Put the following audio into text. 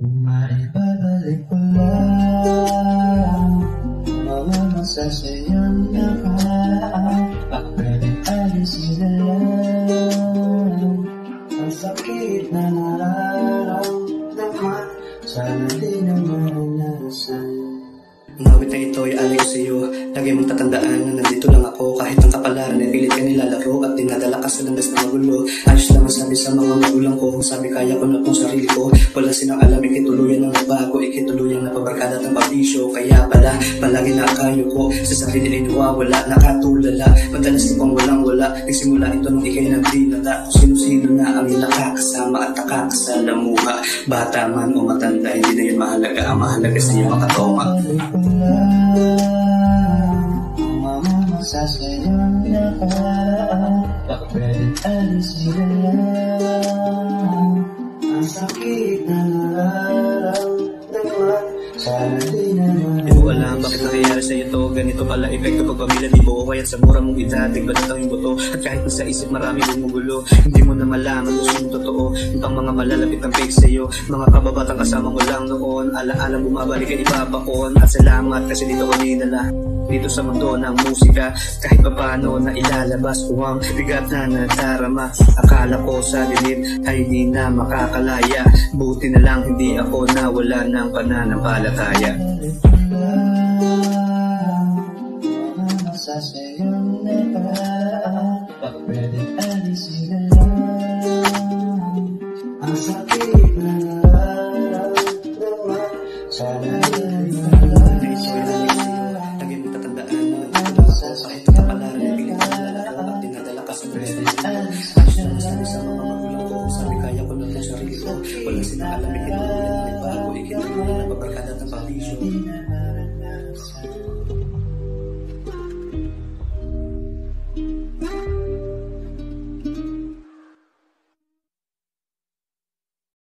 Maibabalik ko lang mga masasayang nakaraan. Bak pwedeng alisin na lang ang sakit na nararamdaman. Sana di na maranasan. Ang awit na ito ay alay ko sa'yo. Lagi mong tatandaan na nandito lang ako. Kahit ang kapalaran ay pilit ka nilalaro at dinadala ka sa landas na magulo. Ayos lang ang sabi sa mga magulang ko. Kung sabi kaya ko na kung sarili ko, wala silang alam, ikituluyan ng nagbago, ikituluyan na pabarkada ng pabisyo. Kaya pala, palagi nakayo ko sa sarili ay nawawala, nakatulala. Madalas ko pang walang wala. Nagsimula ito nung ikay nagdinata. Kung sino-sino na ang nakakasama at nakakasalamuha. Bata man o matanda, hindi na yan mahalaga. Ang mahalaga sa iyo makatoma. Mga masasayang nakaraan. Bak pwedeng alisin na lang ang sakit na nararamdaman. Sana di na Hindi ko alam bakit nangyayari sa'yo to. Ganito pala epekto pag pamilya di buo. Kaya't sa mura mong edad, tigbalat ang iyong buto. At kahit sa isip marami gumugulo, hindi mo na malaman kung sino totoo. Yung pang mga malalapit ang fake sa'yo, mga kababatang kasama ko lang noon. Alaala bumabalik ay ipapaon. At salamat kasi dito ko dinala dito sa mundo ng musika. Kahit pa paano na ilalabas ko ang bigat na nadarama. Akala ko sa dilim ay di na makakalaya. Buti na lang hindi ako nawala ng pananampalataya. mga masasayang nakaraan. Bak pwedeng alisin na lang ang sakit na nararamdaman. Sana di na Lagi mong tatandaan na nandito lang ako. Kahit ang kapalaran ay pilit ka nilalaro at dinadala ka sa landas na magulo. Ayos lang ang sabi sa mga magulang ko. Kung sabi kaya ko na kung sarili ko, wala silang alam, ikituluyan na nagbago, ikituluyan na pabarkada ng pabisyo.